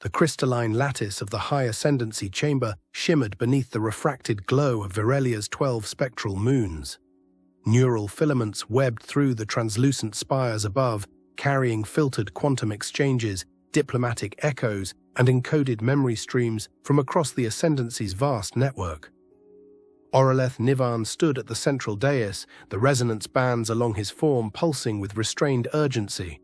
The crystalline lattice of the High Ascendancy chamber shimmered beneath the refracted glow of Virelia's 12 spectral moons. Neural filaments webbed through the translucent spires above, carrying filtered quantum exchanges, diplomatic echoes, and encoded memory streams from across the Ascendancy's vast network. Auraleth Nivahn stood at the central dais, the resonance bands along his form pulsing with restrained urgency.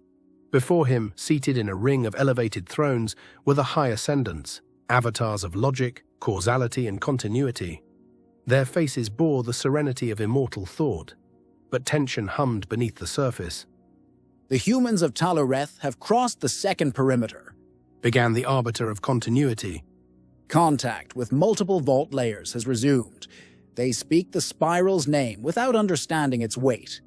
Before him, seated in a ring of elevated thrones, were the High Ascendants, avatars of logic, causality, and continuity. Their faces bore the serenity of immortal thought, but tension hummed beneath the surface. "The humans of Talureth have crossed the second perimeter," began the Arbiter of Continuity. "Contact with multiple vault layers has resumed. They speak the spiral's name without understanding its weight."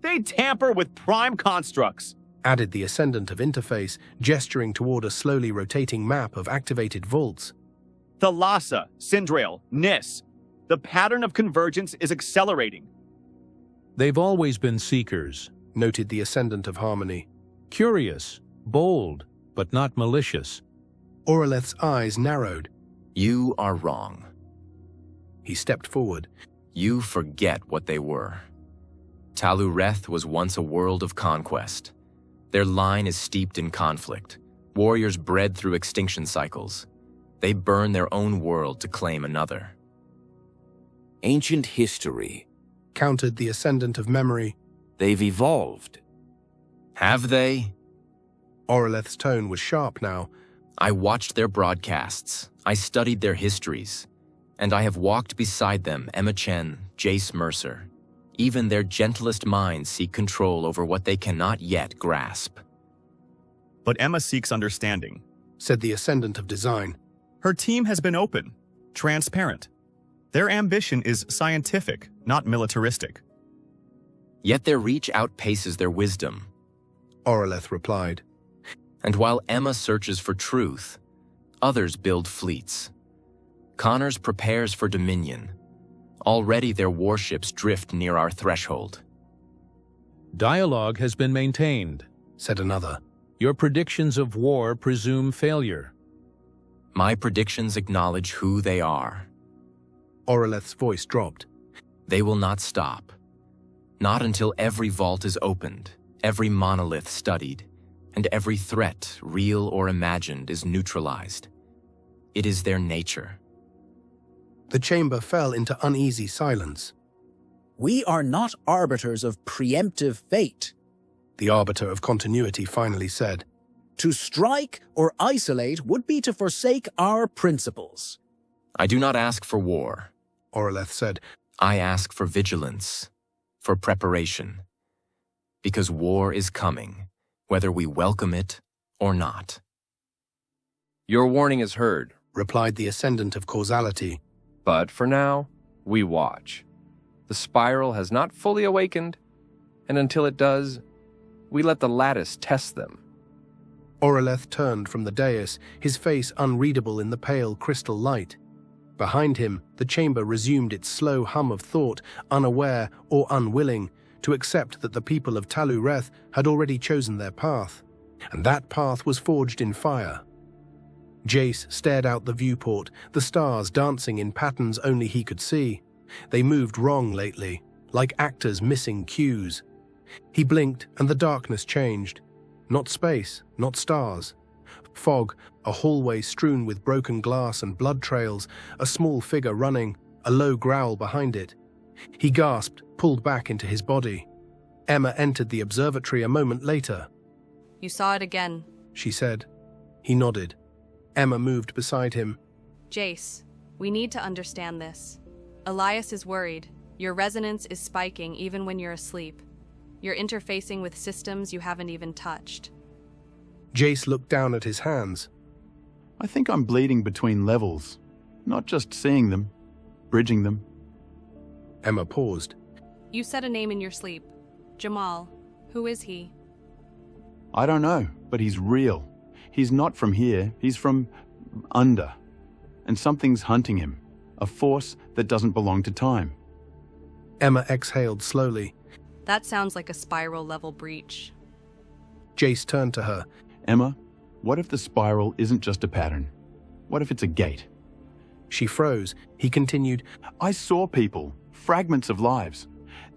"They tamper with prime constructs," added the Ascendant of Interface, gesturing toward a slowly rotating map of activated vaults. "Thalassa, Syndrail, Nis. The pattern of convergence is accelerating." "They've always been seekers," noted the Ascendant of Harmony. "Curious, bold, but not malicious." Auraleth's eyes narrowed. "You are wrong." He stepped forward. "You forget what they were. Talureth was once a world of conquest. Their line is steeped in conflict, warriors bred through extinction cycles. They burn their own world to claim another." "Ancient history," countered the Ascendant of Memory. "They've evolved." "Have they?" Auraleth's tone was sharp now. "I watched their broadcasts, I studied their histories, and I have walked beside them, Chen, Jace Mercer. Even their gentlest minds seek control over what they cannot yet grasp." "But Emma seeks understanding," said the Ascendant of Design. "Her team has been open, transparent. Their ambition is scientific, not militaristic." "Yet their reach outpaces their wisdom," Auraleth replied. "And while Emma searches for truth, others build fleets. Connors prepares for dominion. Already their warships drift near our threshold." "Dialogue has been maintained," said another. "Your predictions of war presume failure." "My predictions acknowledge who they are." Auraleth's voice dropped. "They will not stop. Not until every vault is opened, every monolith studied, and every threat, real or imagined, is neutralized. It is their nature." The chamber fell into uneasy silence. "We are not arbiters of preemptive fate," the Arbiter of Continuity finally said. "To strike or isolate would be to forsake our principles." "I do not ask for war," Auraleth said. "I ask for vigilance, for preparation. Because war is coming, whether we welcome it or not." "Your warning is heard," replied the Ascendant of Causality. "But for now, we watch. The spiral has not fully awakened, and until it does, we let the lattice test them." Auraleth turned from the dais, his face unreadable in the pale crystal light. Behind him, the chamber resumed its slow hum of thought, unaware or unwilling to accept that the people of Talureth had already chosen their path, and that path was forged in fire. Jace stared out the viewport, the stars dancing in patterns only he could see. They moved wrong lately, like actors missing cues. He blinked and the darkness changed. Not space, not stars. Fog, a hallway strewn with broken glass and blood trails, a small figure running, a low growl behind it. He gasped, pulled back into his body. Emma entered the observatory a moment later. "You saw it again," she said. He nodded. Emma moved beside him. "Jace, we need to understand this. Elias is worried. Your resonance is spiking even when you're asleep. You're interfacing with systems you haven't even touched." Jace looked down at his hands. "I think I'm bleeding between levels, not just seeing them, bridging them." Emma paused. "You said a name in your sleep. Jamal. Who is he?" "I don't know, but he's real. He's not from here, he's from under. And something's hunting him, a force that doesn't belong to time." Emma exhaled slowly. That sounds like a spiral-level breach. Jace turned to her. "Emma, What if the spiral isn't just a pattern? What if it's a gate? She froze. He continued, I saw people, fragments of lives.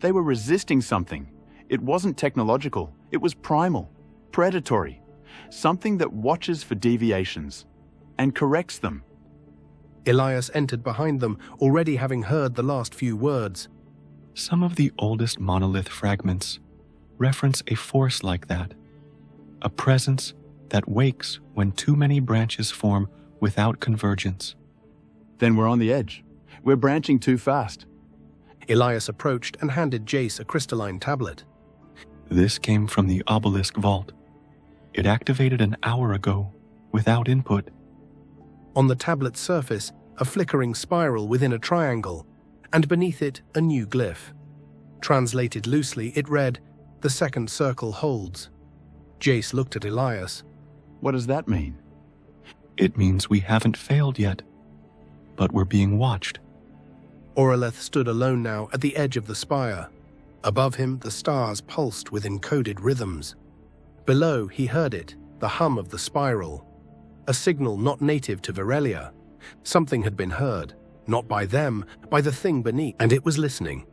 They were resisting something. It wasn't technological. It was primal, predatory. Something that watches for deviations and corrects them. Elias entered behind them, already having heard the last few words. Some of the oldest monolith fragments reference a force like that. A presence that wakes when too many branches form without convergence. Then we're on the edge. We're branching too fast. Elias approached and handed Jace a crystalline tablet. This came from the obelisk vault. It activated an hour ago, without input. On the tablet's surface, a flickering spiral within a triangle, and beneath it, a new glyph. Translated loosely, it read, "The second circle holds." Jace looked at Elias. What does that mean? It means we haven't failed yet, but we're being watched. Auraleth stood alone now at the edge of the spire. Above him, the stars pulsed with encoded rhythms. Below, he heard it, the hum of the spiral. A signal not native to Virellia. Something had been heard, not by them, by the thing beneath, and it was listening.